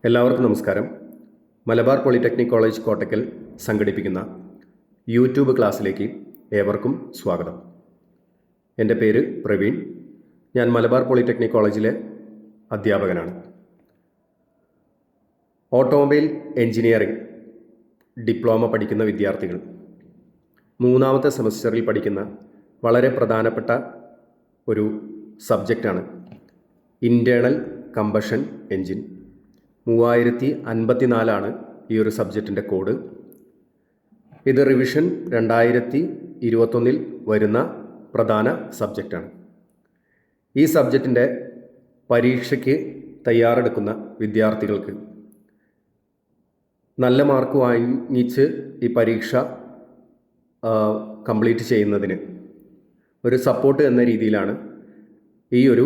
എല്ലാവർക്കും നമസ്കാരം. Malabar polytechnic college Kottakkal സംഘടിപ്പിക്കുന്ന യൂട്യൂബ് ക്ലാസ്സിലേക്ക് ഏവർക്കും സ്വാഗതം. എൻ്റെ പേര് പ്രവീൺ. ഞാൻ മലബാർ പോളിടെക്നിക് കോളേജിലെ അധ്യാപകനാണ്. ഓട്ടോമൊബൈൽ എഞ്ചിനീയറിംഗ് ഡിപ്ലോമ പഠിക്കുന്ന വിദ്യാർത്ഥികൾ മൂന്നാമത്തെ സെമസ്റ്ററിൽ പഠിക്കുന്ന വളരെ പ്രധാനപ്പെട്ട ഒരു സബ്ജക്റ്റാണ് ഇൻറ്റേർണൽ കമ്പഷൻ എൻജിൻ. 3054 ഈ ഒരു സബ്ജക്റ്റിൻ്റെ കോഡ്. ഇത് റിവിഷൻ 2021 വരുന്ന പ്രധാന സബ്ജക്റ്റാണ്. ഈ സബ്ജക്റ്റിൻ്റെ പരീക്ഷയ്ക്ക് തയ്യാറെടുക്കുന്ന വിദ്യാർത്ഥികൾക്ക് നല്ല മാർക്ക് വാങ്ങിച്ച് ഈ പരീക്ഷ കംപ്ലീറ്റ് ചെയ്യുന്നതിന് ഒരു സപ്പോർട്ട് എന്ന രീതിയിലാണ് ഈ ഒരു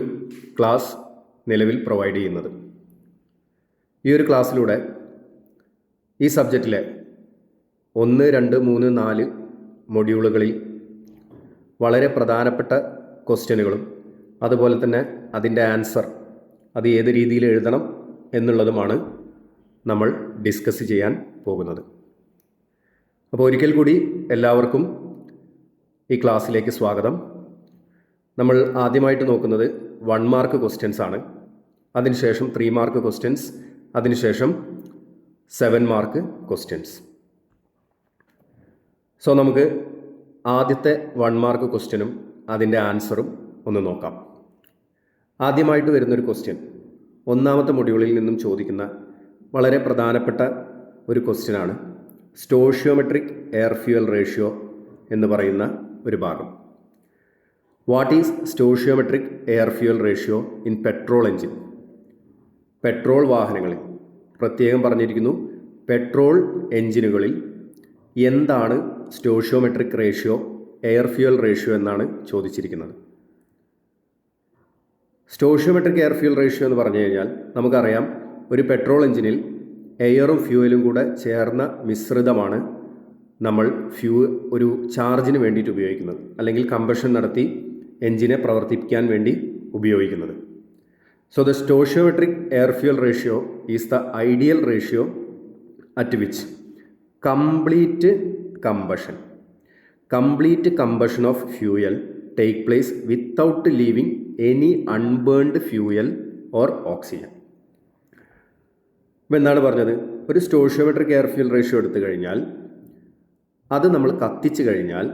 ക്ലാസ് നിലവിൽ പ്രൊവൈഡ് ചെയ്യുന്നത്. ഈ ഒരു ക്ലാസ്സിലൂടെ ഈ സബ്ജക്റ്റിലെ 1, 2, 3, 4 മൊഡ്യൂളുകളിൽ വളരെ പ്രധാനപ്പെട്ട ക്വസ്റ്റ്യനുകളും അതുപോലെ തന്നെ അതിൻ്റെ ആൻസർ അത് ഏത് രീതിയിൽ എഴുതണം എന്നുള്ളതുമാണ് നമ്മൾ ഡിസ്കസ് ചെയ്യാൻ പോകുന്നത്. അപ്പോൾ ഒരിക്കൽ കൂടി എല്ലാവർക്കും ഈ ക്ലാസ്സിലേക്ക് സ്വാഗതം. നമ്മൾ ആദ്യമായിട്ട് നോക്കുന്നത് 1 മാർക്ക് ക്വസ്റ്റ്യൻസ് ആണ്. അതിനുശേഷം 3 മാർക്ക് ക്വസ്റ്റ്യൻസ്, അതിനുശേഷം 7 മാർക്ക് ക്വസ്റ്റ്യൻസ്. സോ നമുക്ക് ആദ്യത്തെ 1 മാർക്ക് ക്വസ്റ്റ്യനും അതിൻ്റെ ആൻസറും ഒന്ന് നോക്കാം. ആദ്യമായിട്ട് വരുന്നൊരു ക്വസ്റ്റ്യൻ ഒന്നാമത്തെ മൊഡ്യൂളിൽ നിന്നും ചോദിക്കുന്ന വളരെ പ്രധാനപ്പെട്ട ഒരു ക്വസ്റ്റ്യനാണ് സ്റ്റോഷിയോമെട്രിക് എയർ ഫ്യൂവൽ റേഷ്യോ എന്ന് പറയുന്ന ഒരു ഭാഗം. What is stoichiometric air fuel ratio in petrol engine? Petrol വാഹനങ്ങളിൽ പ്രത്യേകം പറഞ്ഞിരിക്കുന്നു, പെട്രോൾ എഞ്ചിനുകളിൽ എന്താണ് stoichiometric ratio, air fuel ratio എന്നാണ് ചോദിച്ചിരിക്കുന്നത്. സ്റ്റോഷിയോമെട്രിക് എയർ ഫ്യൂവൽ റേഷ്യോ എന്ന് പറഞ്ഞു കഴിഞ്ഞാൽ നമുക്കറിയാം, ഒരു പെട്രോൾ എഞ്ചിനിൽ എയറും ഫ്യൂവലും കൂടെ ചേർന്ന മിശ്രിതമാണ് നമ്മൾ ഒരു ചാർജിന് വേണ്ടിയിട്ട് ഉപയോഗിക്കുന്നത്, അല്ലെങ്കിൽ കമ്പഷൻ നടത്തി എഞ്ചിനെ പ്രവർത്തിപ്പിക്കാൻ വേണ്ടി ഉപയോഗിക്കുന്നത്. So the stoichiometric air fuel ratio is the ideal ratio at which complete combustion of fuel take place without leaving any unburned fuel or oxygen. ഇപ്പോൾ എന്താണ് പറഞ്ഞത്? ഒരു സ്റ്റോഷിയോമെട്രിക് എയർ ഫ്യൂൽ റേഷ്യോ എടുത്തു കഴിഞ്ഞാൽ അത് നമ്മൾ കത്തിച്ച് കഴിഞ്ഞാൽ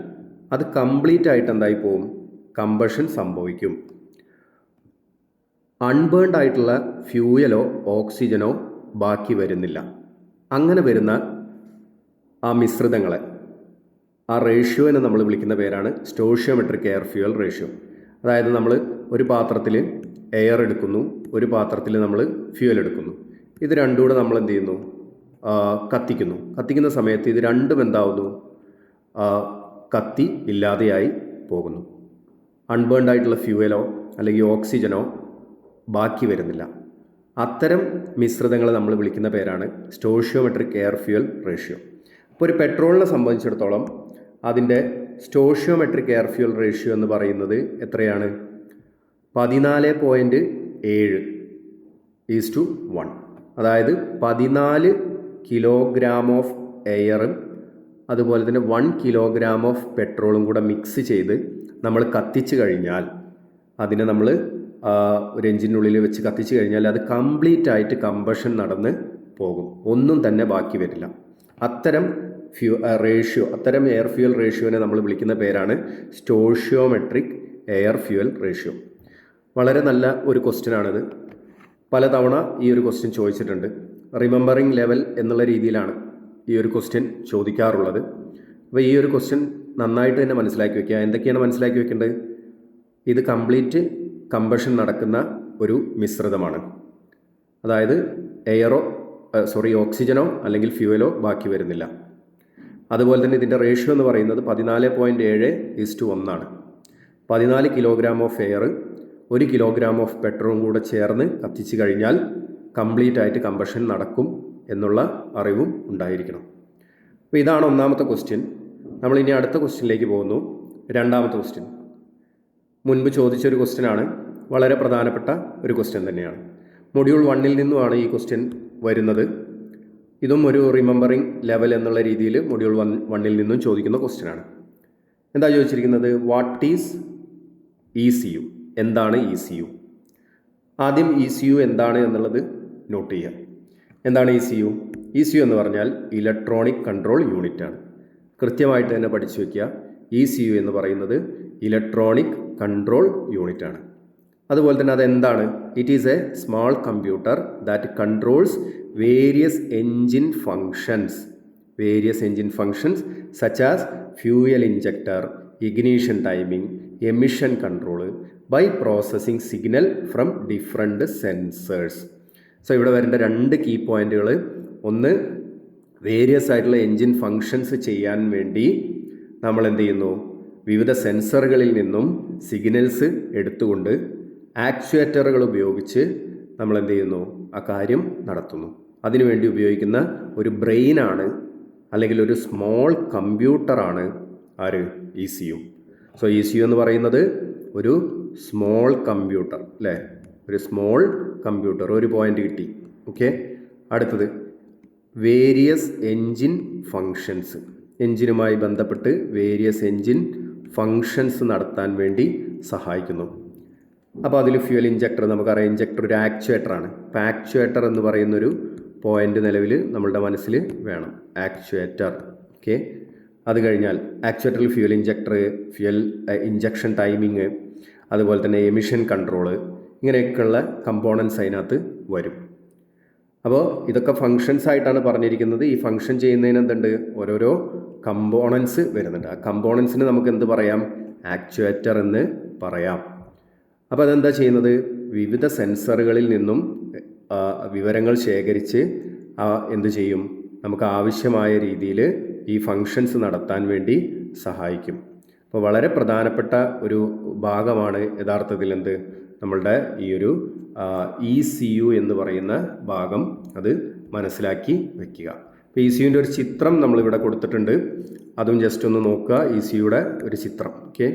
അത് കംപ്ലീറ്റ് ആയിട്ട് എന്തായി പോവും? കമ്പഷൻ സംഭവിക്കും. അൺബേൺഡ് ആയിട്ടുള്ള ഫ്യൂവലോ ഓക്സിജനോ ബാക്കി വരുന്നില്ല. അങ്ങനെ വരുന്ന ആ മിശ്രിതങ്ങളെ, ആ റേഷ്യോനെ നമ്മൾ വിളിക്കുന്ന പേരാണ് സ്റ്റോഷിയോമെട്രിക് എയർ ഫ്യൂവൽ റേഷ്യോ. അതായത് നമ്മൾ ഒരു പാത്രത്തിൽ എയർ എടുക്കുന്നു, ഒരു പാത്രത്തിൽ നമ്മൾ ഫ്യൂവൽ എടുക്കുന്നു. ഇത് രണ്ടും കൂടെ നമ്മൾ എന്ത് ചെയ്യുന്നു? കത്തിക്കുന്നു. കത്തിക്കുന്ന സമയത്ത് ഇത് രണ്ടും എന്താവുന്നു? കത്തി ഇല്ലാതെയായി പോകുന്നു. അൺബേൺഡ് ആയിട്ടുള്ള ഫ്യൂവലോ അല്ലെങ്കിൽ ഓക്സിജനോ ബാക്കി വരുന്നില്ല. അത്തരം മിശ്രിതങ്ങളെ നമ്മൾ വിളിക്കുന്ന പേരാണ് സ്റ്റോഷിയോമെട്രിക് എയർ ഫ്യൂവൽ റേഷ്യോ. അപ്പോൾ ഒരു പെട്രോളിനെ സംബന്ധിച്ചിടത്തോളം അതിൻ്റെ സ്റ്റോഷിയോമെട്രിക് എയർ ഫ്യൂവൽ റേഷ്യോ എന്ന് പറയുന്നത് എത്രയാണ്? 14.7 ഈസ്/1. അതായത് 14 കിലോഗ്രാം ഓഫ് എയറും അതുപോലെ തന്നെ 1 കിലോഗ്രാം ഓഫ് പെട്രോളും കൂടെ മിക്സ് ചെയ്ത് നമ്മൾ കത്തിച്ച് കഴിഞ്ഞാൽ, അതിനെ നമ്മൾ ഒരു എഞ്ചിനുള്ളിൽ വെച്ച് കത്തിച്ച് കഴിഞ്ഞാൽ അത് കംപ്ലീറ്റ് ആയിട്ട് കമ്പഷൻ നടന്ന് പോകും. ഒന്നും തന്നെ ബാക്കി വരില്ല. അത്തരം അത്തരം എയർ ഫ്യൂവൽ റേഷ്യോനെ നമ്മൾ വിളിക്കുന്ന പേരാണ് സ്റ്റോഷിയോമെട്രിക് എയർ ഫ്യൂവൽ റേഷ്യോ. വളരെ നല്ല ഒരു ക്വസ്റ്റ്യനാണിത്. പലതവണ ഈ ഒരു ക്വസ്റ്റ്യൻ ചോദിച്ചിട്ടുണ്ട്. റിമെമ്പറിങ് ലെവൽ എന്നുള്ള രീതിയിലാണ് ഈ ഒരു ക്വസ്റ്റ്യൻ ചോദിക്കാറുള്ളത്. അപ്പോൾ ഈ ഒരു ക്വസ്റ്റ്യൻ നന്നായിട്ട് തന്നെ മനസ്സിലാക്കി വയ്ക്കുക. എന്തൊക്കെയാണ് മനസ്സിലാക്കി വെക്കേണ്ടത്? ഇത് കംപ്ലീറ്റ് കമ്പഷൻ നടക്കുന്ന ഒരു മിശ്രിതമാണ്. അതായത് ഓക്സിജനോ അല്ലെങ്കിൽ ഫ്യൂവലോ ബാക്കി വരുന്നില്ല. അതുപോലെ തന്നെ ഇതിൻ്റെ റേഷ്യോ എന്ന് പറയുന്നത് 14.7:1 ആണ്. 14 kilogram of air 1 kilogram of പെട്രോളും കൂടെ ചേർന്ന് കത്തിച്ച് കഴിഞ്ഞാൽ കംപ്ലീറ്റ് ആയിട്ട് കമ്പഷൻ നടക്കും എന്നുള്ള അറിവും ഉണ്ടായിരിക്കണം. അപ്പോൾ ഇതാണ് ഒന്നാമത്തെ ക്വസ്റ്റ്യൻ. നമ്മൾ ഇനി അടുത്ത ക്വസ്റ്റ്യനിലേക്ക് പോകുന്നു. രണ്ടാമത്തെ ക്വസ്റ്റ്യൻ മുൻപ് ചോദിച്ചൊരു ക്വസ്റ്റ്യനാണ്. വളരെ പ്രധാനപ്പെട്ട ഒരു ക്വസ്റ്റ്യൻ തന്നെയാണ്. മൊഡ്യൂൾ 1 നിന്നുമാണ് ഈ ക്വസ്റ്റ്യൻ വരുന്നത്. ഇതും ഒരു റിമെമ്പറിങ് ലെവൽ എന്നുള്ള രീതിയിൽ മൊഡ്യൂൾ 1 നിന്നും ചോദിക്കുന്ന ക്വസ്റ്റ്യൻ ആണ്. എന്താ ചോദിച്ചിരിക്കുന്നത്? What is ECU? എന്താണ് ECU? ആദ്യം ECU എന്താണ് എന്നുള്ളത് നോട്ട് ചെയ്യുക. എന്താണ് ECU? ECU എന്ന് പറഞ്ഞാൽ ഇലക്ട്രോണിക് കൺട്രോൾ യൂണിറ്റ് ആണ്. കൃത്യമായിട്ട് തന്നെ പഠിച്ചു വയ്ക്കുക. ECU എന്ന് പറയുന്നത് ഇലക്ട്രോണിക് കൺട്രോൾ യൂണിറ്റ് ആണ്. അതുപോലെ തന്നെ അതെന്താണ്? It is a small computer that controls various engine functions such as fuel injector, ignition timing, emission control by processing signal from different sensors. So ഇവിടെ വരേണ്ട 2 കീ പോയിന്റുകൾ, ഒന്ന് വേരിയസ് ആയിട്ടുള്ള എൻജിൻ ഫങ്ഷൻസ് ചെയ്യാൻ വേണ്ടി നമ്മൾ എന്ത് ചെയ്യുന്നു? വിവിധ സെൻസറുകളിൽ നിന്നും സിഗ്നൽസ് എടുത്തുകൊണ്ട് ആക്ച്വേറ്ററുകൾ ഉപയോഗിച്ച് നമ്മൾ എന്ത് ചെയ്യുന്നു? ആ കാര്യം നടത്തുന്നു. അതിനുവേണ്ടി ഉപയോഗിക്കുന്ന ഒരു ബ്രെയിനാണ് അല്ലെങ്കിൽ ഒരു സ്മോൾ കമ്പ്യൂട്ടറാണ് ആര്? ECU. സോ ECU എന്ന് പറയുന്നത് ഒരു സ്മോൾ കമ്പ്യൂട്ടർ അല്ലേ? ഒരു സ്മോൾ കമ്പ്യൂട്ടർ. ഒരു പോയിന്റ് കിട്ടി. ഓക്കെ. അടുത്തത് വേരിയസ് എൻജിൻ ഫങ്ഷൻസ്. എൻജിനുമായി ബന്ധപ്പെട്ട് വേരിയസ് എൻജിൻ ഫങ്ഷൻസ് നടത്താൻ വേണ്ടി സഹായിക്കുന്നു. അപ്പോൾ അതിൽ ഫ്യൂവൽ ഇഞ്ചക്ടർ നമുക്കറിയാം. ഇഞ്ചക്ടർ ഒരു ആക്ച്വേറ്ററാണ്. അപ്പോൾ ആക്ച്വേറ്റർ എന്ന് പറയുന്നൊരു പോയിന്റ് നിലവിൽ നമ്മളുടെ മനസ്സിൽ വേണം. ആക്ച്വേറ്റർ. ഓക്കെ. അത് കഴിഞ്ഞാൽ ആക്ച്വേറ്ററിൽ fuel injector, fuel injection timing, അതുപോലെ തന്നെ എമിഷൻ കൺട്രോള്, ഇങ്ങനെയൊക്കെയുള്ള കമ്പോണൻസ് അതിനകത്ത് വരും. അപ്പോൾ ഇതൊക്കെ ഫങ്ഷൻസ് ആയിട്ടാണ് പറഞ്ഞിരിക്കുന്നത്. ഈ ഫങ്ഷൻ ചെയ്യുന്നതിന് എന്തുണ്ട്? ഓരോരോ കമ്പോണൻസ് വരുന്നുണ്ട്. ആ കമ്പോണൻസിന് നമുക്ക് എന്ത് പറയാം? ആക്ച്വേറ്റർ എന്ന് പറയാം. അപ്പോൾ അതെന്താ ചെയ്യുന്നത്? വിവിധ സെൻസറുകളിൽ നിന്നും വിവരങ്ങൾ ശേഖരിച്ച് എന്ത് ചെയ്യും? നമുക്ക് ആവശ്യമായ രീതിയിൽ ഈ ഫങ്ഷൻസ് നടത്താൻ വേണ്ടി സഹായിക്കും. അപ്പോൾ വളരെ പ്രധാനപ്പെട്ട ഒരു ഭാഗമാണ് യഥാർത്ഥത്തിൽ എന്ത്? നമ്മളുടെ ഈ ഒരു ECU എന്ന് പറയുന്ന ഭാഗം. അത് മനസ്സിലാക്കി വെക്കുക. അപ്പോൾ ECUവിൻ്റെ ഒരു ചിത്രം നമ്മളിവിടെ കൊടുത്തിട്ടുണ്ട്. അതും ജസ്റ്റ് ഒന്ന് നോക്കുക. ECUയുടെ ഒരു ചിത്രം. ഓക്കെ.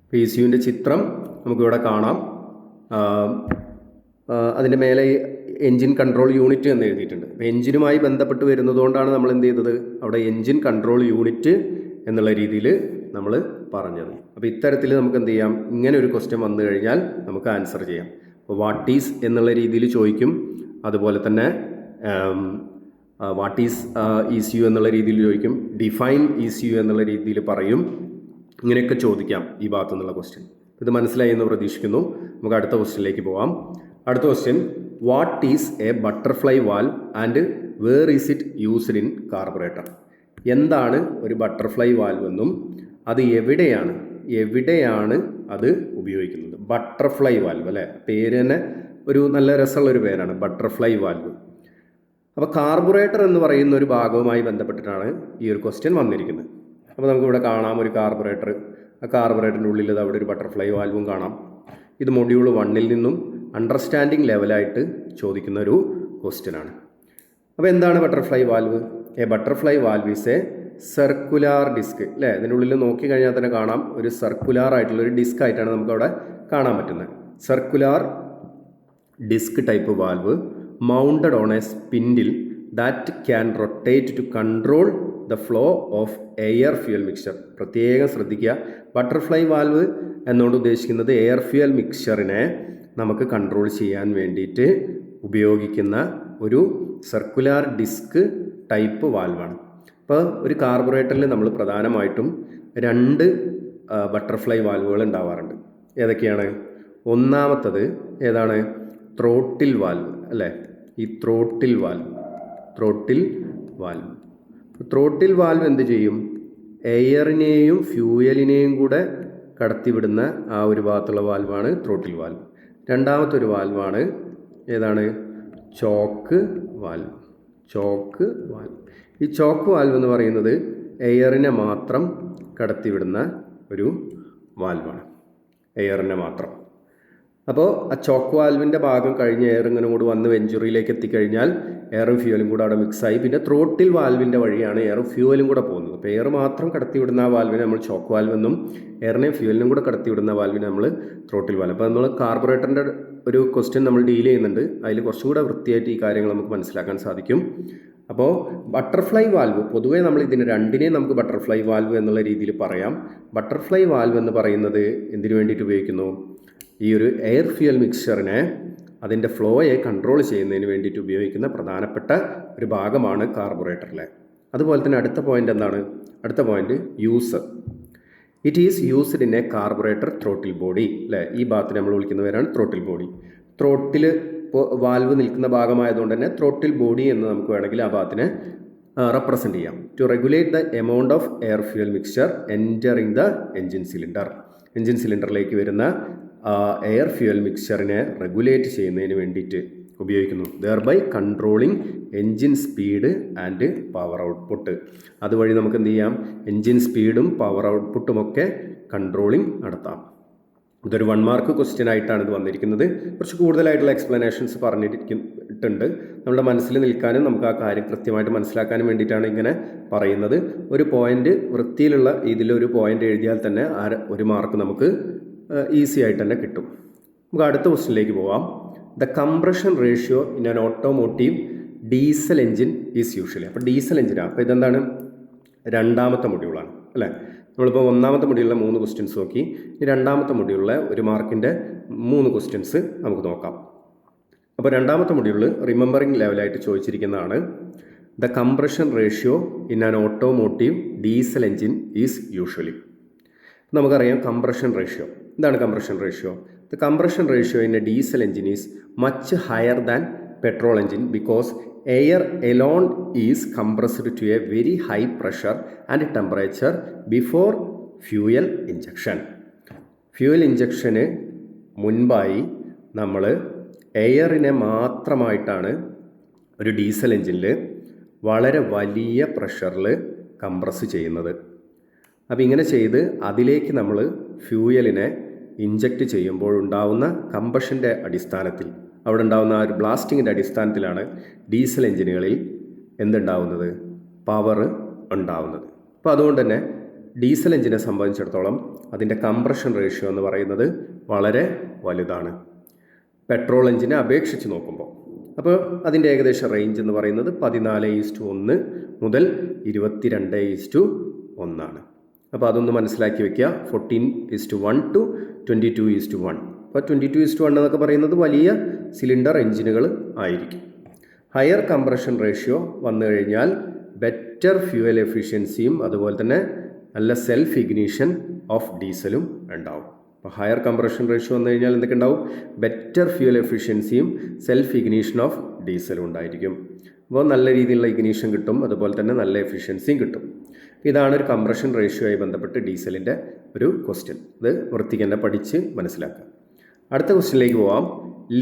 അപ്പോൾ ECUവിൻ്റെ ചിത്രം നമുക്കിവിടെ കാണാം. അതിൻ്റെ മേലെ എൻജിൻ കൺട്രോൾ യൂണിറ്റ് എന്ന് എഴുതിയിട്ടുണ്ട്. അപ്പോൾ എൻജിനുമായി ബന്ധപ്പെട്ട് വരുന്നതുകൊണ്ടാണ് നമ്മൾ എന്ത് ചെയ്തത്? അവിടെ എൻജിൻ കൺട്രോൾ യൂണിറ്റ് എന്നുള്ള രീതിയിൽ നമ്മൾ പറഞ്ഞത്. അപ്പോൾ ഇത്തരത്തിൽ നമുക്ക് എന്ത് ചെയ്യാം? ഇങ്ങനെ ഒരു ക്വസ്റ്റ്യൻ വന്നു കഴിഞ്ഞാൽ നമുക്ക് ആൻസർ ചെയ്യാം. അപ്പോൾ വാട്ട് ഈസ് എന്നുള്ള രീതിയിൽ ചോദിക്കും. അതുപോലെ തന്നെ വാട്ട് ഈസ് ECU എന്നുള്ള രീതിയിൽ ചോദിക്കും. ഡിഫൈൻ ECU എന്നുള്ള രീതിയിൽ പറയും. ഇങ്ങനെയൊക്കെ ചോദിക്കാം ഈ ഭാഗത്തു നിന്നുള്ള ക്വസ്റ്റ്യൻ. ഇത് മനസ്സിലായി എന്ന് പ്രതീക്ഷിക്കുന്നു. നമുക്ക് അടുത്ത ക്വസ്റ്റ്യനിലേക്ക് പോകാം. അടുത്ത question, what is a butterfly valve and where is it used in carburettor? എന്താണ് ഒരു ബട്ടർഫ്ലൈ വാൽവ് എന്നും അത് എവിടെയാണ് അത് ഉപയോഗിക്കുന്നത്? ബട്ടർഫ്ലൈ വാൽവ് അല്ലേ? പേര് തന്നെ ഒരു നല്ല രസമുള്ളൊരു പേരാണ്, ബട്ടർഫ്ലൈ വാൽവ്. അപ്പോൾ കാർബറേറ്റർ എന്ന് പറയുന്ന ഒരു ഭാഗവുമായി ബന്ധപ്പെട്ടിട്ടാണ് ഈ ഒരു ക്വസ്റ്റ്യൻ വന്നിരിക്കുന്നത്. അപ്പോൾ നമുക്കിവിടെ കാണാം ഒരു കാർബറേറ്റർ. ആ കാർബറേറ്ററിൻ്റെ ഉള്ളിൽ അവിടെ ഒരു ബട്ടർഫ്ലൈ വാൽവും കാണാം. ഇത് മൊഡ്യൂൾ 1 നിന്നും അണ്ടർസ്റ്റാൻഡിങ് ലെവലായിട്ട് ചോദിക്കുന്ന ഒരു ക്വസ്റ്റ്യൻ ആണ്. അപ്പോൾ എന്താണ് butterfly valve? A butterfly valve is a circular disc അല്ലേ? ഇതിൻ്റെ ഉള്ളിൽ നോക്കി കഴിഞ്ഞാൽ തന്നെ കാണാം ഒരു സർക്കുലാർ ആയിട്ടുള്ള ഒരു ഡിസ്ക് ആയിട്ടാണ് നമുക്കവിടെ കാണാൻ പറ്റുന്നത്. Circular disc type valve mounted on a spindle that can rotate to control the flow of air fuel mixture. പ്രത്യേകം ശ്രദ്ധിക്കുക, ബട്ടർഫ്ലൈ വാൽവ് എന്നുകൊണ്ട് ഉദ്ദേശിക്കുന്നത് എയർ ഫ്യൂവൽ മിക്സ്ചറിനെ നമുക്ക് കൺട്രോൾ ചെയ്യാൻ വേണ്ടിയിട്ട് ഉപയോഗിക്കുന്ന ഒരു സർക്കുലാർ ഡിസ്ക് ടൈപ്പ് വാൽവാണ്. അപ്പോൾ ഒരു കാർബറേറ്ററിൽ നമ്മൾ പ്രധാനമായിട്ടും 2 ബട്ടർഫ്ലൈ വാൽവുകൾ ഉണ്ടാവാറുണ്ട്. ഏതൊക്കെയാണ്? ഒന്നാമത്തത് ഏതാണ്? ത്രോട്ടിൽ വാൽവ് അല്ലേ? ഈ ത്രോട്ടിൽ വാൽവ് എന്ത് ചെയ്യും? എയറിനെയും ഫ്യൂവലിനെയും കൂടെ കടത്തിവിടുന്ന ആ ഒരു ഭാഗത്തുള്ള വാൽവാണ് ത്രോട്ടിൽ വാൽവ്. രണ്ടാമത്തെ ഒരു വാൽവാണ് ഏതാണ്? Choke valve. ഈ ചോക്ക് വാൽവ് എന്ന് പറയുന്നത് എയറിനെ മാത്രം കടത്തിവിടുന്ന ഒരു വാൽവാണ്, എയറിനെ മാത്രം. അപ്പോൾ ആ ചോക്ക് വാൽവിൻ്റെ ഭാഗം കഴിഞ്ഞ് എയർ ഇങ്ങനെ കൂടി വന്ന് വെഞ്ചുറിയിലേക്ക് എത്തിക്കഴിഞ്ഞാൽ എയറും ഫ്യൂവലും കൂടെ അവിടെ മിക്സായി പിന്നെ ത്രോട്ടിൽ വാൽവിൻ്റെ വഴിയാണ് എയറും ഫ്യൂവലും കൂടെ പോകുന്നത്. അപ്പോൾ എയർ മാത്രം കടത്തിവിടുന്ന ആ വാൽവിനെ നമ്മൾ ചോക്ക് വാൽവ് എന്നും എയറിനെയും ഫ്യൂവലിനും കൂടെ കടത്തിവിടുന്ന വാൽവിനെ നമ്മൾ ത്രോട്ടിൽ വാൽവ്. അപ്പോൾ നമ്മൾ കാർബറേറ്ററിൻ്റെ ഒരു ക്വസ്റ്റ്യൻ നമ്മൾ ഡീൽ ചെയ്യുന്നുണ്ട്. അതിൽ കുറച്ചും കൂടെ വൃത്തിയായിട്ട് ഈ കാര്യങ്ങൾ നമുക്ക് മനസ്സിലാക്കാൻ സാധിക്കും. അപ്പോൾ ബട്ടർഫ്ലൈ വാൽവ്, പൊതുവേ നമ്മൾ ഇതിന് രണ്ടിനെയും നമുക്ക് ബട്ടർഫ്ലൈ വാൽവ് എന്നുള്ള രീതിയിൽ പറയാം. ബട്ടർഫ്ലൈ വാൽവ് എന്ന് പറയുന്നത് എന്തിനു വേണ്ടിയിട്ട് ഉപയോഗിക്കുന്നു? ഈ ഒരു എയർ ഫ്യൂൽ മിക്സ്ചറിനെ അതിൻ്റെ ഫ്ലോയെ കൺട്രോൾ ചെയ്യുന്നതിന് വേണ്ടിയിട്ട് ഉപയോഗിക്കുന്ന പ്രധാനപ്പെട്ട ഒരു ഭാഗമാണ് കാർബുറേറ്ററിലെ. അതുപോലെ തന്നെ അടുത്ത പോയിൻ്റ് എന്താണ്? അടുത്ത point use. It is used in a carburettor throttle body, അല്ലേ? ഈ ഭാഗത്തിന് നമ്മൾ വിളിക്കുന്ന പേരാണ് ത്രോട്ടിൽ ബോഡി. ത്രോട്ടിൽ വാൽവ് നിൽക്കുന്ന ഭാഗമായതുകൊണ്ട് തന്നെ ത്രോട്ടിൽ ബോഡി എന്ന് നമുക്ക് വേണമെങ്കിൽ ആ ഭാഗത്തിനെ റെപ്രസെൻ്റ് ചെയ്യാം. To regulate the amount of air fuel mixture entering the engine cylinder. Engine സിലിണ്ടറിലേക്ക് വരുന്ന എയർ ഫ്യൂൽ മിക്സ്ചറിനെ റെഗുലേറ്റ് ചെയ്യുന്നതിന് വേണ്ടിയിട്ട് ഉപയോഗിക്കുന്നു. Thereby controlling engine speed and power output. അതുവഴി നമുക്ക് എന്ത് ചെയ്യാം? എൻജിൻ സ്പീഡും പവർ ഔട്ട്പുട്ടുമൊക്കെ കൺട്രോളിങ് നടത്താം. ഇതൊരു 1 മാർക്ക് ക്വസ്റ്റ്യൻ ആയിട്ടാണ് ഇത് വന്നിരിക്കുന്നത്. കുറച്ച് കൂടുതലായിട്ടുള്ള എക്സ്പ്ലനേഷൻസ് പറഞ്ഞിട്ടുണ്ട്. നമ്മുടെ മനസ്സിൽ നിൽക്കാനും നമുക്ക് ആ കാര്യം കൃത്യമായിട്ട് മനസ്സിലാക്കാനും വേണ്ടിയിട്ടാണ് ഇങ്ങനെ പറയുന്നത്. ഒരു പോയിന്റ് വൃത്തിയിലുള്ള ഇതിലൊരു പോയിന്റ് എഴുതിയാൽ തന്നെ 1 മാർക്ക് നമുക്ക് ഈസി ആയിട്ട് തന്നെ കിട്ടും. നമുക്ക് അടുത്ത ക്വസ്റ്റ്യനിലേക്ക് പോവാം. The compression ratio in an automotive diesel engine is usually. അപ്പോൾ ഡീസൽ എൻജിനാണ്. അപ്പോൾ ഇതെന്താണ്? രണ്ടാമത്തെ മൊഡ്യൂളാണ്, അല്ലേ? നമ്മളിപ്പോൾ ഒന്നാമത്തെ മൊഡ്യൂളിലെ 3 ക്വസ്റ്റ്യൻസ് നോക്കി. ഈ രണ്ടാമത്തെ മൊഡ്യൂളിലെ 1 മാർക്കിൻ്റെ 3 ക്വസ്റ്റ്യൻസ് നമുക്ക് നോക്കാം. അപ്പോൾ രണ്ടാമത്തെ മൊഡ്യൂളിൽ റിമെമ്പറിംഗ് ലെവലായിട്ട് ചോദിച്ചിരിക്കുന്നതാണ് the compression ratio in an automotive diesel engine is usually. നമുക്കറിയാം കംപ്രഷൻ റേഷ്യോ. എന്താണ് compression ratio? The compression ratio in a diesel engine is much higher than petrol engine because air alone is compressed to a very high pressure and temperature before fuel injection. Fuel ഇഞ്ചക്ഷന് മുൻപായി നമ്മൾ എയറിനെ മാത്രമായിട്ടാണ് ഒരു diesel എൻജിനിൽ വളരെ വലിയ പ്രഷറിൽ compress ചെയ്യുന്നത്. അപ്പോൾ ഇങ്ങനെ ചെയ്ത് അതിലേക്ക് നമ്മൾ ഫ്യൂവലിനെ ഇഞ്ചക്റ്റ് ചെയ്യുമ്പോഴുണ്ടാവുന്ന കമ്പഷൻ്റെ അടിസ്ഥാനത്തിൽ, അവിടെ ഉണ്ടാകുന്ന ആ ഒരു ബ്ലാസ്റ്റിങ്ങിൻ്റെ അടിസ്ഥാനത്തിലാണ് ഡീസൽ എൻജിനുകളിൽ എന്തുണ്ടാവുന്നത്? പവർ ഉണ്ടാവുന്നത്. അപ്പോൾ അതുകൊണ്ട് തന്നെ ഡീസൽ എൻജിനെ സംബന്ധിച്ചിടത്തോളം അതിൻ്റെ കംപ്രഷൻ റേഷ്യോ എന്ന് പറയുന്നത് വളരെ വലുതാണ് പെട്രോൾ എൻജിനെ അപേക്ഷിച്ച് നോക്കുമ്പോൾ. അപ്പോൾ അതിൻ്റെ ഏകദേശം റേഞ്ച് എന്ന് പറയുന്നത് 14:1 മുതൽ 22:1. അപ്പോൾ അതൊന്ന് മനസ്സിലാക്കി വയ്ക്കുക. 14:1 to 22:1. അപ്പോൾ 22:1 എന്നൊക്കെ പറയുന്നത് വലിയ സിലിണ്ടർ എൻജിനുകൾ ആയിരിക്കും. ഹയർ കംപ്രഷൻ റേഷ്യോ വന്നു കഴിഞ്ഞാൽ ബെറ്റർ ഫ്യൂവൽ എഫിഷ്യൻസിയും അതുപോലെ തന്നെ നല്ല സെൽഫ് ഇഗ്നീഷൻ ഓഫ് ഡീസലും ഉണ്ടാവും. അപ്പോൾ ഹയർ കംപ്രഷൻ റേഷ്യോ വന്നു കഴിഞ്ഞാൽ എന്തൊക്കെ ഉണ്ടാവും? ബെറ്റർ ഫ്യൂവൽ എഫിഷ്യൻസിയും സെൽഫ് ഇഗ്നീഷൻ ഓഫ് ഡീസലും ഉണ്ടായിരിക്കും. അപ്പോൾ നല്ല രീതിയിലുള്ള ഇഗ്നീഷൻ കിട്ടും, അതുപോലെ തന്നെ നല്ല എഫിഷ്യൻസിയും കിട്ടും. ഇതാണ് ഒരു കംപ്രഷൻ റേഷ്യോ ആയി ബന്ധപ്പെട്ട് ഡീസലിൻ്റെ ഒരു ക്വസ്റ്റ്യൻ. ഇത് വൃത്തിക്ക് തന്നെ പഠിച്ച് മനസ്സിലാക്കുക. അടുത്ത ക്വസ്റ്റ്യനിലേക്ക് പോവാം.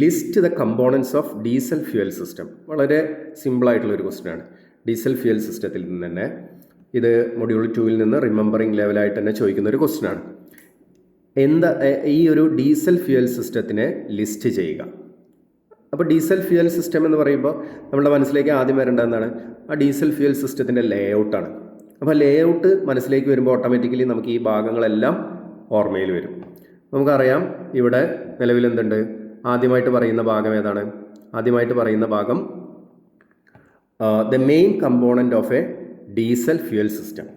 List the components of diesel fuel system. വളരെ സിമ്പിളായിട്ടുള്ളൊരു ക്വസ്റ്റ്യനാണ്. ഡീസൽ ഫ്യൂവൽ സിസ്റ്റത്തിൽ നിന്ന് തന്നെ ഇത് മൊഡ്യൂൾ 2-ൽ നിന്ന് റിമെമ്പറിംഗ് ലെവലായിട്ട് തന്നെ ചോദിക്കുന്ന ഒരു ക്വസ്റ്റ്യനാണ്. ഈ ഒരു ഡീസൽ ഫ്യൂവൽ സിസ്റ്റത്തിനെ ലിസ്റ്റ് ചെയ്യുക. അപ്പോൾ ഡീസൽ ഫ്യൂവൽ സിസ്റ്റം എന്ന് പറയുമ്പോൾ നമ്മുടെ മനസ്സിലേക്ക് ആദ്യം വരേണ്ടത് എന്താണ്? ആ ഡീസൽ ഫ്യൂവൽ സിസ്റ്റത്തിൻ്റെ ലേഔട്ടാണ്. അപ്പോൾ ലേഔട്ട് മനസ്സിലേക്ക് വരുമ്പോൾ ഓട്ടോമാറ്റിക്കലി നമുക്ക് ഈ ഭാഗങ്ങളെല്ലാം ഓർമ്മയിൽ വരും. നമുക്കറിയാം ഇവിടെ നിലവിൽ എന്തുണ്ട്? ആദ്യമായിട്ട് പറയുന്ന ഭാഗം ഏതാണ്? ആദ്യമായിട്ട് പറയുന്ന ഭാഗം the main component of A diesel fuel system,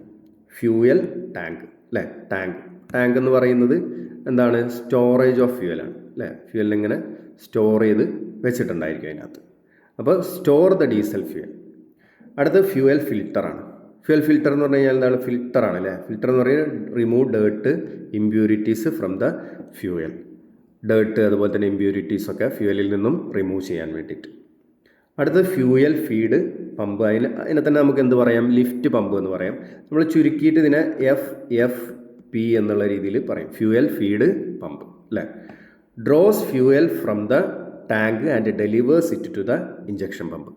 fuel tank, അല്ലേ? ടാങ്ക് എന്ന് പറയുന്നത് എന്താണ്? സ്റ്റോറേജ് ഓഫ് ഫ്യൂവലാണ്, അല്ലേ? ഫ്യൂവലിനെ ഇങ്ങനെ സ്റ്റോർ ചെയ്ത് വെച്ചിട്ടുണ്ടായിരിക്കും അതിനകത്ത്. അപ്പോൾ സ്റ്റോർ ദ ഡീസൽ ഫ്യൂവൽ. അടുത്ത ഫ്യൂവൽ ഫിൽറ്ററാണ്. ഫ്യൂവൽ ഫിൽറ്റർ എന്ന് പറഞ്ഞു കഴിഞ്ഞാൽ എന്താണ്? ഫിൽറ്ററാണ്, അല്ലേ? ഫിൽറ്റർ എന്ന് പറയുന്നത് remove dirt impurities from the fuel. Dirt അതുപോലെ തന്നെ ഇമ്പ്യൂരിറ്റീസൊക്കെ ഫ്യൂവലിൽ നിന്നും റിമൂവ് ചെയ്യാൻ വേണ്ടിയിട്ട്. അടുത്തത് ഫ്യൂവൽ ഫീഡ് പമ്പ്. അതിനെ തന്നെ നമുക്ക് എന്ത് പറയാം? ലിഫ്റ്റ് പമ്പ് എന്ന് പറയാം. നമ്മൾ ചുരുക്കിയിട്ട് ഇതിനെ FFP എന്നുള്ള രീതിയിൽ പറയും. ഫ്യൂവൽ ഫീഡ് പമ്പ്, അല്ലേ? Draws fuel from the tank and delivers it to the injection pump.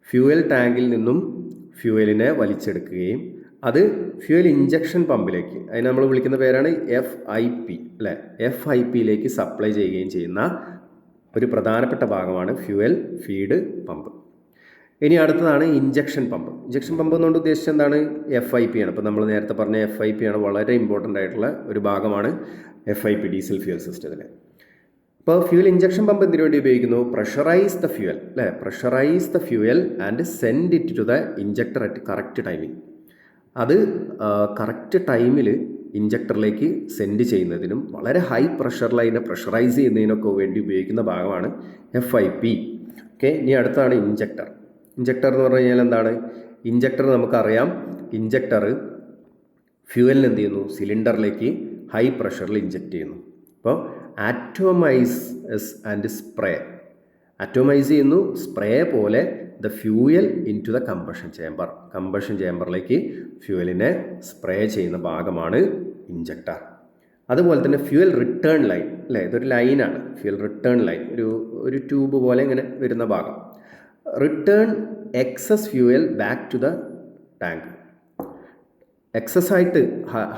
Fuel ടാങ്കിൽ നിന്നും ഫ്യൂവലിനെ വലിച്ചെടുക്കുകയും അത് ഫ്യൂവൽ ഇഞ്ചക്ഷൻ പമ്പിലേക്ക്, അതിനെ നമ്മൾ വിളിക്കുന്ന പേരാണ് FIP, അല്ലേ? FIPയിലേക്ക് സപ്ലൈ ചെയ്യുകയും ചെയ്യുന്ന ഒരു പ്രധാനപ്പെട്ട ഭാഗമാണ് ഫ്യൂവൽ ഫീഡ് പമ്പ്. ഇനി അടുത്തതാണ് ഇഞ്ചക്ഷൻ പമ്പ്. ഇഞ്ചക്ഷൻ പമ്പ് എന്നുകൊണ്ട് ഉദ്ദേശിച്ചത് എന്താണ്? FIP ആണ്. ഇപ്പോൾ നമ്മൾ നേരത്തെ പറഞ്ഞ FIP ആണ്. വളരെ ഇമ്പോർട്ടൻ്റ് ആയിട്ടുള്ള ഒരു ഭാഗമാണ് FIP ഡീസൽ ഫ്യൂവൽ സിസ്റ്റത്തിൽ. ഇപ്പോൾ ഫ്യൂൽ ഇഞ്ചക്ഷൻ പമ്പ് എന്തിനു വേണ്ടി ഉപയോഗിക്കുന്നു? പ്രഷറൈസ് ദ ഫ്യൂവൽ അല്ലേ, pressurise the fuel and send it to the injector at correct timing. അത് കറക്റ്റ് ടൈമിൽ ഇഞ്ചക്ടറിലേക്ക് സെൻഡ് ചെയ്യുന്നതിനും വളരെ ഹൈ പ്രഷറിൽ അതിനെ പ്രഷറൈസ് ചെയ്യുന്നതിനൊക്കെ വേണ്ടി ഉപയോഗിക്കുന്ന ഭാഗമാണ് FIP. ഓക്കെ, ഇനി അടുത്താണ് ഇഞ്ചക്ടർ. ഇഞ്ചക്ടർ എന്ന് പറഞ്ഞു കഴിഞ്ഞാൽ എന്താണ്? ഇഞ്ചക്ടർ നമുക്കറിയാം, ഇഞ്ചക്ടർ ഫ്യൂവലിന് എന്ത് ചെയ്യുന്നു? സിലിണ്ടറിലേക്ക് ഹൈ പ്രഷറിൽ ഇഞ്ചക്ട് ചെയ്യുന്നു. അപ്പോൾ ആറ്റോമൈസ് ആൻഡ് സ്പ്രേ, ആറ്റോമൈസ് ചെയ്യുന്നു, സ്പ്രേ പോലെ the fuel into the combustion chamber, combustion ചേമ്പറിലേക്ക് ഫ്യൂവലിനെ സ്പ്രേ ചെയ്യുന്ന ഭാഗമാണ് ഇഞ്ചക്ടർ. അതുപോലെ തന്നെ ഫ്യൂവൽ റിട്ടേൺ ലൈൻ അല്ലേ, ഇതൊരു ലൈനാണ്, ഫ്യൂവൽ റിട്ടേൺ ലൈൻ, ഒരു ട്യൂബ് പോലെ ഇങ്ങനെ വരുന്ന ഭാഗം. Return excess fuel back to the tank. Excess ആയിട്ട്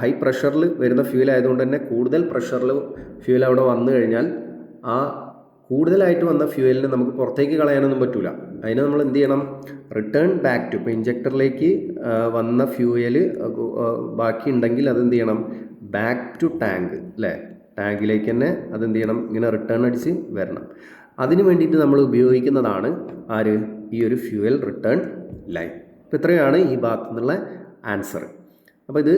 ഹൈ പ്രഷറിൽ വരുന്ന ഫ്യൂവൽ ആയതുകൊണ്ട് തന്നെ കൂടുതൽ പ്രഷറിൽ ഫ്യൂവൽ അവിടെ വന്നു കഴിഞ്ഞാൽ ആ കൂടുതലായിട്ട് വന്ന ഫ്യൂവലിനെ നമുക്ക് പുറത്തേക്ക് കളയാനൊന്നും പറ്റില്ല. അതിന് നമ്മൾ എന്ത് ചെയ്യണം? റിട്ടേൺ ബാക്ക് ടു, ഇപ്പോൾ ഇഞ്ചക്ടറിലേക്ക് വന്ന ഫ്യൂവൽ ബാക്കി ഉണ്ടെങ്കിൽ അതെന്ത് ചെയ്യണം? ബാക്ക് ടു ടാങ്ക് അല്ലേ, ടാങ്കിലേക്ക് തന്നെ അതെന്ത് ചെയ്യണം? ഇങ്ങനെ റിട്ടേൺ അടിച്ച് വരണം. അതിന് വേണ്ടിയിട്ട് നമ്മൾ ഉപയോഗിക്കുന്നതാണ് ആര്? ഈ ഒരു ഫ്യൂവൽ റിട്ടേൺ ലൈൻ. അപ്പോൾ ഇത്രയാണ് ഈ ഭാഗത്തു നിന്നുള്ള ആൻസർ. അപ്പോൾ ഇത്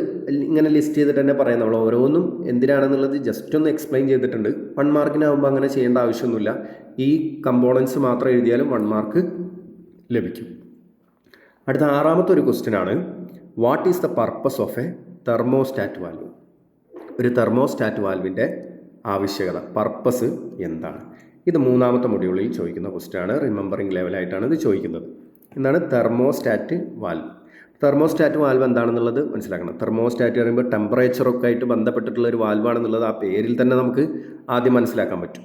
ഇങ്ങനെ ലിസ്റ്റ് ചെയ്തിട്ട് തന്നെ പറയാം. നമ്മൾ ഓരോന്നും എന്തിനാണെന്നുള്ളത് ജസ്റ്റ് ഒന്ന് എക്സ്പ്ലെയിൻ ചെയ്തിട്ടുണ്ട്. 1 മാർക്കിനാകുമ്പോൾ അങ്ങനെ ചെയ്യേണ്ട ആവശ്യമൊന്നുമില്ല. ഈ കമ്പോണൻസ് മാത്രം എഴുതിയാലും 1 മാർക്ക് ലഭിക്കും. അടുത്ത 6ാമത്തെ ഒരു ക്വസ്റ്റ്യൻ ആണ്, what is the purpose of A thermostat valve? ഒരു തെർമോസ്റ്റാറ്റ് വാൽവിൻ്റെ ആവശ്യകത, പർപ്പസ് എന്താണ്? ഇത് 3ാമത്തെ മൊഡ്യൂളിൽ ചോദിക്കുന്ന ക്വസ്റ്റ്യൻ ആണ്. റിമെമ്പറിംഗ് ലെവലായിട്ടാണ് ഇത് ചോദിക്കുന്നത്. എന്താണ് തെർമോസ്റ്റാറ്റ് വാൽവ്? തെർമോസ്റ്റാറ്റ് വാൽവ് എന്താണെന്നുള്ളത് മനസ്സിലാക്കണം. തെർമോസ്റ്റാറ്റ് പറയുമ്പോൾ ടെമ്പറേച്ചറൊക്കെ ആയിട്ട് ബന്ധപ്പെട്ടിട്ടുള്ള ഒരു വാൽവാണെന്നുള്ളത് ആ പേരിൽ തന്നെ നമുക്ക് ആദ്യം മനസ്സിലാക്കാൻ പറ്റും.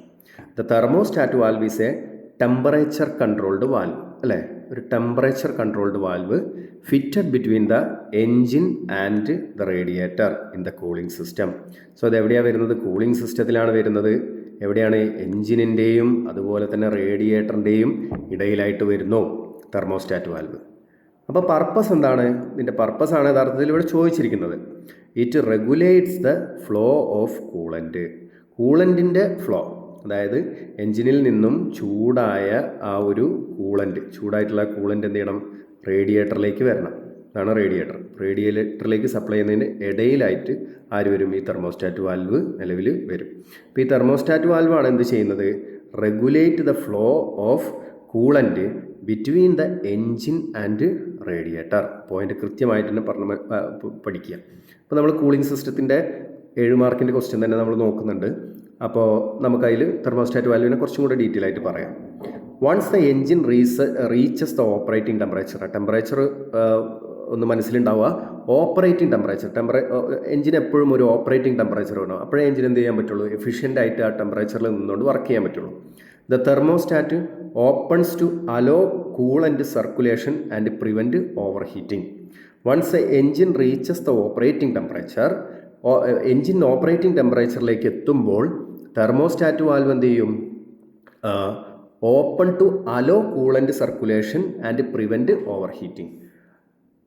The thermostat valve is A temperature controlled valve അല്ലേ, ഒരു temperature controlled valve fitted between the engine and the radiator in the cooling system. So അത് എവിടെയാണ് വരുന്നത്? കൂളിംഗ് സിസ്റ്റത്തിലാണ് വരുന്നത്. എവിടെയാണ്? എൻജിനിൻ്റെയും അതുപോലെ തന്നെ റേഡിയേറ്ററിൻ്റെയും ഇടയിലായിട്ട് വരുന്നു തെർമോസ്റ്റാറ്റ് വാൽവ്. അപ്പോൾ പർപ്പസ് എന്താണ്? ഇതിൻ്റെ പർപ്പസാണ് യഥാർത്ഥത്തിൽ ഇവിടെ ചോദിച്ചിരിക്കുന്നത്. It regulates the flow of coolant, കൂളൻറ്റിൻ്റെ ഫ്ലോ, അതായത് എൻജിനിൽ നിന്നും ചൂടായ ആ ഒരു കൂളൻ്റ്, ചൂടായിട്ടുള്ള കൂളൻ്റ് എന്ത് ചെയ്യണം? റേഡിയേറ്ററിലേക്ക് വരണം. അതാണ് റേഡിയേറ്റർ. റേഡിയേറ്ററിലേക്ക് സപ്ലൈ ചെയ്യുന്നതിന് ഇടയിലായിട്ട് ആര് വരും? ഈ തെർമോസ്റ്റാറ്റ് വാൽവ് നിലവിൽ വരും. അപ്പോൾ ഈ തെർമോസ്റ്റാറ്റ് വാൽവാണ് എന്ത് ചെയ്യുന്നത്? Regulate the flow of coolant between the engine and radiator. Point കൃത്യമായിട്ട് തന്നെ പഠിക്കുക. അപ്പോൾ നമ്മൾ കൂളിംഗ് സിസ്റ്റത്തിൻ്റെ 7 മാർക്കിൻ്റെ ക്വസ്റ്റ്യൻ തന്നെ നമ്മൾ നോക്കുന്നുണ്ട്. അപ്പോൾ നമുക്കതിൽ തെർമോസ്റ്റാറ്റ് വാൽവിനെ കുറച്ചും കൂടെ ഡീറ്റെയിൽ ആയിട്ട് പറയാം. Once the engine reaches the operating temperature, temperature ഒന്ന് മനസ്സിലുണ്ടാവുക. ഓപ്പറേറ്റിംഗ് ടെമ്പറേച്ചർ, എൻജിൻ എപ്പോഴും ഒരു ഓപ്പറേറ്റിംഗ് ടെമ്പറേച്ചർ വേണം. അപ്പോഴേ എൻജിൻ എന്ത് ചെയ്യാൻ പറ്റുള്ളൂ? എഫിഷ്യൻ്റ് ആയിട്ട് ആ ടെമ്പറേച്ചറിൽ നിന്നുകൊണ്ട് വർക്ക് ചെയ്യാൻ പറ്റുള്ളൂ. The thermostat opens to allow coolant circulation and prevent overheating. Once a engine reaches the operating temperature, engine operating ടെമ്പറേച്ചറിലേക്ക് എത്തുമ്പോൾ തെർമോസ്റ്റാറ്റ് വാൽവ് എന്ത് ചെയ്യും? Open to allow coolant circulation and prevent overheating.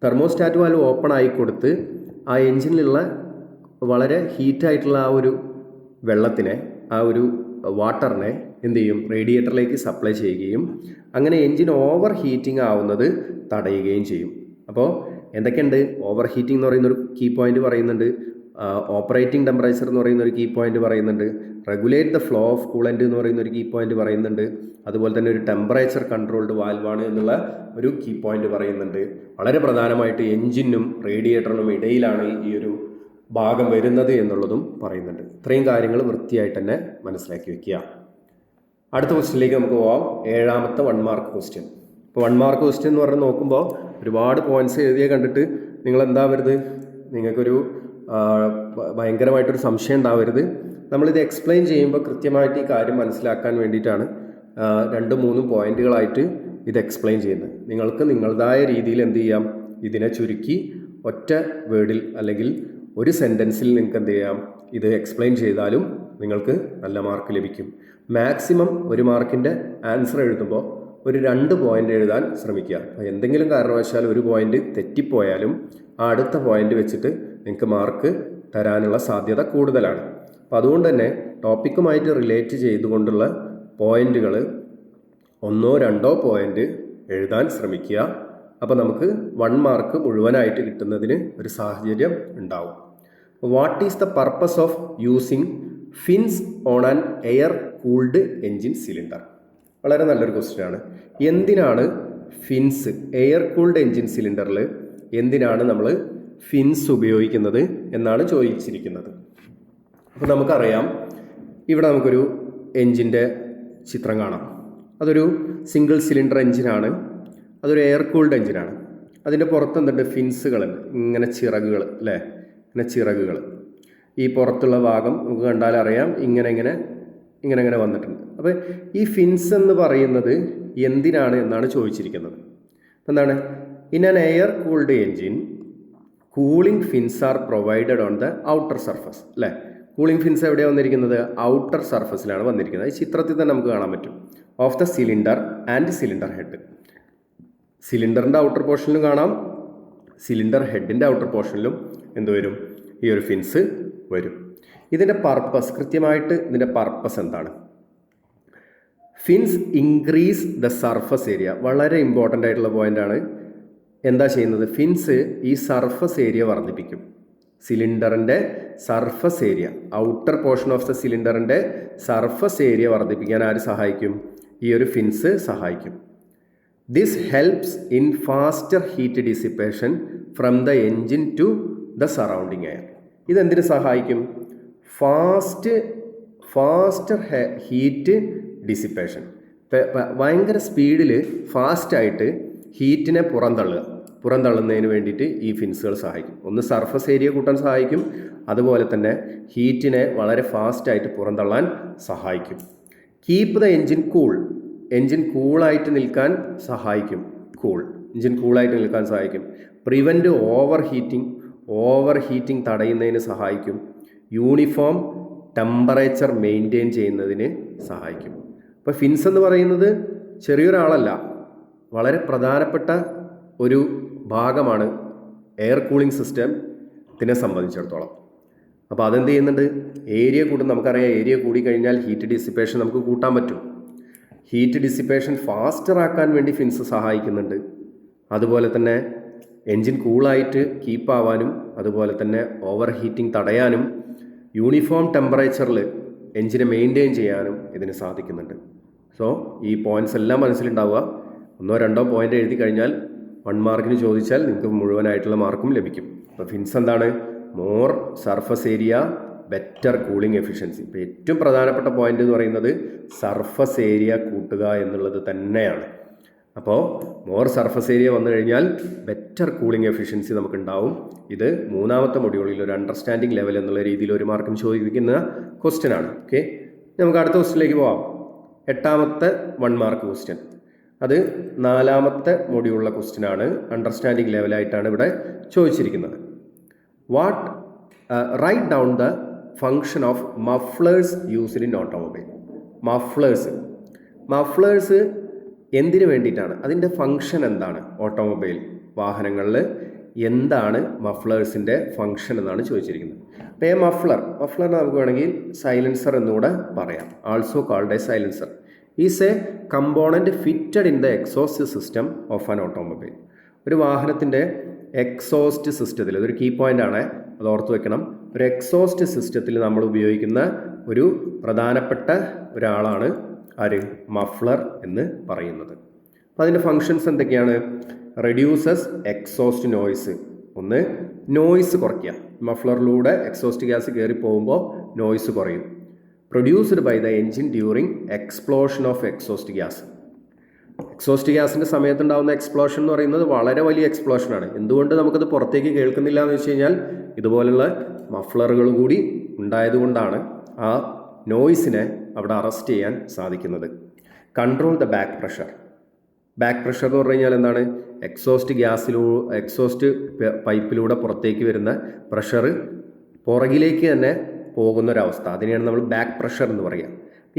Thermostat valve open ആയി കൊടുത്ത് ആ എൻജിനിലുള്ള വളരെ ഹീറ്റായിട്ടുള്ള ആ ഒരു വെള്ളത്തിനെ, ആ ഒരു വാട്ടറിനെ എന്ത് ചെയ്യും? റേഡിയേറ്ററിലേക്ക് സപ്ലൈ ചെയ്യുകയും അങ്ങനെ എൻജിൻ ഓവർ ഹീറ്റിംഗ് ആവുന്നത് തടയുകയും ചെയ്യും. അപ്പോൾ എന്തൊക്കെയുണ്ട്? ഓവർ ഹീറ്റിംഗ് എന്ന് പറയുന്നൊരു കീ പോയിന്റ് പറയുന്നുണ്ട്, ഓപ്പറേറ്റിംഗ് ടെമ്പറേച്ചർ എന്ന് പറയുന്നൊരു കീ പോയിന്റ് പറയുന്നുണ്ട്, regulate the flow of coolant എന്ന് പറയുന്നൊരു കീ പോയിന്റ് പറയുന്നുണ്ട്, അതുപോലെ തന്നെ ഒരു ടെമ്പറേച്ചർ കൺട്രോൾഡ് വാൽവാണ് എന്നുള്ള ഒരു കീ പോയിന്റ് പറയുന്നുണ്ട്. വളരെ പ്രധാനമായിട്ട് എൻജിനും റേഡിയേറ്ററിനും ഇടയിലാണ് ഈ ഒരു ഭാഗം വരുന്നത് എന്നുള്ളതും പറയുന്നുണ്ട്. ഇത്രയും കാര്യങ്ങൾ വൃത്തിയായിട്ട് തന്നെ മനസ്സിലാക്കി വെക്കുക. അടുത്ത ക്വസ്റ്റ്യനിലേക്ക് നമുക്ക് പോകാം. 7ാമത്തെ 1 മാർക്ക് ക്വസ്റ്റ്യൻ. ഇപ്പോൾ 1 മാർക്ക് ക്വസ്റ്റ്യൻ എന്ന് പറഞ്ഞ് നോക്കുമ്പോൾ ഒരുപാട് പോയിന്റ്സ് എഴുതിയ കണ്ടിട്ട് നിങ്ങൾ എന്താവരുത്, നിങ്ങൾക്കൊരു ഭയങ്കരമായിട്ടൊരു സംശയം ഉണ്ടാവരുത്. നമ്മളിത് എക്സ്പ്ലെയിൻ ചെയ്യുമ്പോൾ കൃത്യമായിട്ട് ഈ കാര്യം മനസ്സിലാക്കാൻ വേണ്ടിയിട്ടാണ് 2-3 പോയിന്റുകളായിട്ട് ഇത് എക്സ്പ്ലെയിൻ ചെയ്യുന്നത്. നിങ്ങൾക്ക് നിങ്ങളുടേതായ രീതിയിൽ എന്ത് ചെയ്യാം? ഇതിനെ ചുരുക്കി ഒറ്റ വേർഡിൽ അല്ലെങ്കിൽ ഒരു സെൻറ്റൻസിൽ നിങ്ങൾക്ക് എന്ത് ചെയ്യാം? ഇത് എക്സ്പ്ലെയിൻ ചെയ്താലും നിങ്ങൾക്ക് നല്ല മാർക്ക് ലഭിക്കും. മാക്സിമം 1 മാർക്കിൻ്റെ ആൻസർ എഴുതുമ്പോൾ ഒരു 2 പോയിന്റ് എഴുതാൻ ശ്രമിക്കുക. എന്തെങ്കിലും കാരണവശാൽ ഒരു പോയിന്റ് തെറ്റിപ്പോയാലും ആ അടുത്ത പോയിന്റ് വെച്ചിട്ട് നിങ്ങൾക്ക് മാർക്ക് തരാനുള്ള സാധ്യത കൂടുതലാണ്. അപ്പോൾ അതുകൊണ്ട് തന്നെ ടോപ്പിക്കുമായിട്ട് റിലേറ്റ് ചെയ്തുകൊണ്ടുള്ള പോയിന്റുകൾ 1-2 പോയിന്റ് എഴുതാൻ ശ്രമിക്കുക. അപ്പോൾ നമുക്ക് 1 മാർക്ക് മുഴുവനായിട്ട് കിട്ടുന്നതിന് ഒരു സാഹചര്യം ഉണ്ടാവും. What is the purpose of using fins on an air cooled engine cylinder? വളരെ നല്ലൊരു ക്വസ്റ്റ്യൻ ആണ്. എന്തിനാണ് ഫിൻസ് എയർ കൂൾഡ് എൻജിൻ സിലിണ്ടറിൽ എന്തിനാണ് നമ്മൾ ഫിൻസ് ഉപയോഗിക്കുന്നത് എന്നാണ് ചോദിച്ചിരിക്കുന്നത്. അപ്പോൾ നമുക്കറിയാം, ഇവിടെ നമുക്കൊരു എൻജിൻ്റെ ചിത്രം കാണാം. അതൊരു സിംഗിൾ സിലിണ്ടർ എൻജിനാണ്. അതൊരു എയർ കൂൾഡ് എൻജിനാണ്. അതിൻ്റെ പുറത്ത് എന്തുണ്ട്? ഫിൻസുകളുണ്ട്. ഇങ്ങനെ ചിറകുകൾ അല്ലേ, ഇങ്ങനെ ചിറകുകൾ. ഈ പുറത്തുള്ള ഭാഗം നമുക്ക് കണ്ടാൽ അറിയാം ഇങ്ങനെ വന്നിട്ടുണ്ട്. അപ്പോൾ ഈ ഫിൻസ് എന്ന് പറയുന്നത് എന്തിനാണ് എന്നാണ് ചോദിച്ചിരിക്കുന്നത്. എന്താണ്? In an air cooled engine cooling fins are provided on the outer surface അല്ലേ. കൂളിംഗ് ഫിൻസ് എവിടെയാണ് വന്നിരിക്കുന്നത്? ഔട്ടർ സർഫസിലാണ് വന്നിരിക്കുന്നത്. ഈ ചിത്രത്തിൽ തന്നെ നമുക്ക് കാണാൻ പറ്റും. Of the cylinder and cylinder head. സിലിണ്ടറിൻ്റെ ഔട്ടർ പോർഷനിലും കാണാം, സിലിണ്ടർ ഹെഡിൻ്റെ ഔട്ടർ പോർഷനിലും എന്ത് വരും? ഈ ഒരു ഫിൻസ് വരും. ഇതിൻ്റെ പർപ്പസ്, കൃത്യമായിട്ട് ഇതിൻ്റെ പർപ്പസ് എന്താണ്? Fins increase the surface area. വളരെ ഇമ്പോർട്ടൻ്റ് ആയിട്ടുള്ള പോയിൻ്റാണ്. എന്താ ചെയ്യുന്നത്? ഫിൻസ് ഈ സർഫസ് ഏരിയ വർദ്ധിപ്പിക്കും. സിലിണ്ടറിൻ്റെ surface area, outer portion of the സിലിണ്ടറിൻ്റെ സർഫസ് ഏരിയ വർദ്ധിപ്പിക്കാൻ ആര് സഹായിക്കും? ഈ ഒരു ഫിൻസ് സഹായിക്കും. This helps in faster heat dissipation from the engine to the surrounding air. ഇതെന്തിനു സഹായിക്കും? Faster heat dissipation. ഭയങ്കര സ്പീഡിൽ ഫാസ്റ്റായിട്ട് ഹീറ്റിനെ പുറന്തള്ളുന്നതിന് വേണ്ടിയിട്ട് ഈ ഫിൻസുകൾ സഹായിക്കും. ഒന്ന് സർഫസ് ഏരിയ കൂട്ടാൻ സഹായിക്കും, അതുപോലെ തന്നെ ഹീറ്റിനെ വളരെ ഫാസ്റ്റായിട്ട് പുറന്തള്ളാൻ സഹായിക്കും. Keep the engine cool. Engine കൂളായിട്ട് നിൽക്കാൻ സഹായിക്കും. എൻജിൻ കൂളായിട്ട് നിൽക്കാൻ സഹായിക്കും. പ്രിവെൻറ്റ് ഓവർ ഹീറ്റിംഗ് തടയുന്നതിന് സഹായിക്കും. യൂണിഫോം ടെമ്പറേച്ചർ മെയിൻറ്റെയിൻ ചെയ്യുന്നതിന് സഹായിക്കും. അപ്പോൾ ഫിൻസ് എന്ന് പറയുന്നത് ചെറിയൊരാളല്ല, വളരെ പ്രധാനപ്പെട്ട ഒരു ഭാഗമാണ് എയർ കൂളിംഗ് സിസ്റ്റത്തിനെ സംബന്ധിച്ചിടത്തോളം. അപ്പോൾ അതെന്ത് ചെയ്യുന്നുണ്ട്? ഏരിയ കൂടും. നമുക്കറിയാം, ഏരിയ കൂടിക്കഴിഞ്ഞാൽ ഹീറ്റ് ഡിസിപ്പേഷൻ നമുക്ക് കൂട്ടാൻ പറ്റും. ഹീറ്റ് ഡിസിപ്പേഷൻ ഫാസ്റ്റർ ആക്കാൻ വേണ്ടി ഫിൻസ് സഹായിക്കുന്നുണ്ട്. അതുപോലെ തന്നെ എൻജിൻ കൂളായിട്ട് കീപ്പാവാനും, അതുപോലെ തന്നെ ഓവർ ഹീറ്റിംഗ് തടയാനും, യൂണിഫോം ടെമ്പറേച്ചറിൽ എൻജിനെ മെയിൻറ്റെയിൻ ചെയ്യാനും ഇതിന് സാധിക്കുന്നുണ്ട്. സോ ഈ പോയിൻറ്റ്സ് എല്ലാം മനസ്സിലുണ്ടാവുക. 1-2 പോയിൻ്റ് എഴുതി കഴിഞ്ഞാൽ 1 മാർക്കിന് ചോദിച്ചാൽ നിങ്ങൾക്ക് മുഴുവനായിട്ടുള്ള മാർക്കും ലഭിക്കും. അപ്പോൾ ഫിൻസ് എന്താണ്? More surface area, better cooling efficiency. ഇപ്പോൾ ഏറ്റവും പ്രധാനപ്പെട്ട പോയിന്റ് എന്ന് പറയുന്നത് സർഫസ് ഏരിയ കൂട്ടുക എന്നുള്ളത് തന്നെയാണ്. അപ്പോൾ മോർ സർഫസ് ഏരിയ വന്നു കഴിഞ്ഞാൽ ബെറ്റർ കൂളിംഗ് എഫിഷ്യൻസി നമുക്കുണ്ടാവും. ഇത് 3ാമത്തെ മൊഡ്യൂളിൽ ഒരു അണ്ടർസ്റ്റാൻഡിംഗ് ലെവൽ എന്നുള്ള രീതിയിൽ 1 മാർക്കിന് ചോദിക്കുന്ന ക്വസ്റ്റ്യൻ ആണ്. ഓക്കെ, നമുക്ക് അടുത്ത ക്വസ്റ്റ്യനിലേക്ക് പോവാം. 8ാമത്തെ 1 മാർക്ക് ക്വസ്റ്റ്യൻ. അത് 4ാമത്തെ മൊഡ്യൂളിലെ ക്വസ്റ്റ്യൻ ആണ്. അണ്ടർസ്റ്റാൻഡിംഗ് ലെവലായിട്ടാണ് ഇവിടെ ചോദിച്ചിരിക്കുന്നത്. Write down the function of mufflers used in automobile. Mufflers എന്തിനു വേണ്ടിയിട്ടാണ്? അതിൻ്റെ ഫങ്ഷൻ എന്താണ്? ഓട്ടോമൊബൈൽ വാഹനങ്ങളിൽ എന്താണ് മഫ്ലേഴ്സിൻ്റെ ഫങ്ഷൻ എന്നാണ് ചോദിച്ചിരിക്കുന്നത്. അപ്പോൾ മഫ്ലർ നമുക്ക് വേണമെങ്കിൽ സൈലൻസർ എന്നുകൂടെ പറയാം. Also called A silencer is A component fitted in the exhaust system of an automobile. ഒരു വാഹനത്തിൻ്റെ എക്സോസ്റ്റ് സിസ്റ്റത്തിൽ, അതൊരു കീ പോയിൻ്റ് ആണ്, അത് ഓർത്ത് വെക്കണം. ഒരു എക്സോസ്റ്റ് സിസ്റ്റത്തിൽ നമ്മൾ ഉപയോഗിക്കുന്ന ഒരു പ്രധാനപ്പെട്ട ഒരാളാണ് ആര്? മഫ്ലർ എന്ന് പറയുന്നത്. അപ്പോൾ അതിൻ്റെ ഫങ്ഷൻസ് എന്തൊക്കെയാണ്? Reduces exhaust noise. ഒന്ന്, നോയ്സ് കുറയ്ക്കുക. മഫ്ലറിലൂടെ എക്സോസ്റ്റ് ഗ്യാസ് കയറി പോകുമ്പോൾ നോയ്സ് കുറയും. Produced by the engine during explosion of exhaust gas. Exhaust ഗ്യാസിൻ്റെ സമയത്തുണ്ടാകുന്ന എക്സ്പ്ലോഷൻ എന്ന് പറയുന്നത് വളരെ വലിയ എക്സ്പ്ലോഷനാണ്. എന്തുകൊണ്ട് നമുക്കത് പുറത്തേക്ക് കേൾക്കുന്നില്ല എന്ന് വെച്ച് കഴിഞ്ഞാൽ ഇതുപോലുള്ള മഫ്ലറുകൾ കൂടി ഉണ്ടായതുകൊണ്ടാണ് ആ നോയ്സിനെ അവിടെ അറസ്റ്റ് ചെയ്യാൻ സാധിക്കുന്നത്. Control the back pressure. Back pressure എന്ന് പറഞ്ഞു കഴിഞ്ഞാൽ എന്താണ്? എക്സോസ്റ്റ് പൈപ്പിലൂടെ പുറത്തേക്ക് വരുന്ന പ്രഷർ പുറകിലേക്ക് തന്നെ പോകുന്നൊരവസ്ഥ, അതിനെയാണ് നമ്മൾ ബാക്ക് പ്രഷർ എന്ന് പറയുക.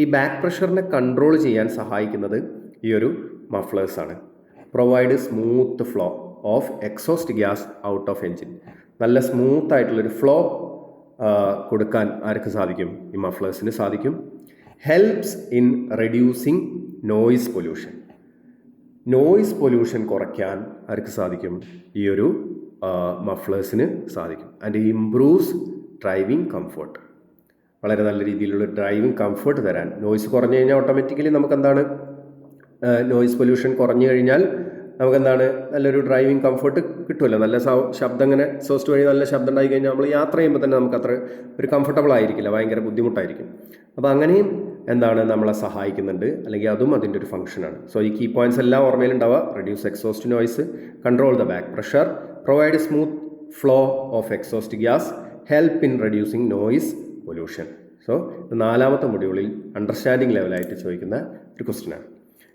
ഈ ബാക്ക് പ്രഷറിനെ കൺട്രോൾ ചെയ്യാൻ സഹായിക്കുന്നത് ഈ ഒരു മഫ്ലേഴ്സാണ്. Provide smooth flow of exhaust gas out of engine. നല്ല സ്മൂത്ത് ആയിട്ടുള്ളൊരു ഫ്ലോ കൊടുക്കാൻ ആർക്ക് സാധിക്കും? ഈ മഫ്ലേഴ്സിന് സാധിക്കും. Helps in reducing noise pollution. Noise pollution കുറയ്ക്കാൻ ആർക്ക് സാധിക്കും? ഈ ഒരു മഫ്ലേഴ്സിന് സാധിക്കും. And improves driving comfort. വളരെ നല്ല രീതിയിലുള്ള ഡ്രൈവിംഗ് കംഫർട്ട് തരാൻ. നോയിസ് കുറഞ്ഞു കഴിഞ്ഞാൽ ഓട്ടോമാറ്റിക്കലി നമുക്കെന്താണ്, നോയിസ് പൊല്യൂഷൻ കുറഞ്ഞു കഴിഞ്ഞാൽ നമുക്കെന്താണ്, നല്ലൊരു ഡ്രൈവിംഗ് കംഫർട്ട് കിട്ടുമല്ലോ. നല്ല ശബ്ദം ഇങ്ങനെ എക്സോസ്റ്റ് വഴി നല്ല ശബ്ദം ഉണ്ടായി കഴിഞ്ഞാൽ നമ്മൾ യാത്ര ചെയ്യുമ്പോൾ തന്നെ നമുക്ക് അത്ര ഒരു കംഫർട്ടബിൾ ആയിരിക്കില്ല, ഭയങ്കര ബുദ്ധിമുട്ടായിരിക്കും. അപ്പോൾ അങ്ങനെയും എന്താണ് നമ്മളെ സഹായിക്കുന്നുണ്ട്, അല്ലെങ്കിൽ അതും അതിൻ്റെ ഒരു ഫംഗ്ഷനാണ്. സോ ഈ കീ പോയിന്റ്സ് എല്ലാം ഓർമ്മയിലുണ്ടാവുക. Reduce exhaust noise, control the back pressure, provide smooth flow of exhaust gas, help in reducing noise pollution. So ഇത് 4ാമത്തെ മൊഡ്യൂളിൽ അണ്ടർസ്റ്റാൻഡിങ് ലെവലായിട്ട് ചോദിക്കുന്ന ഒരു ക്വസ്റ്റ്യനാണ്.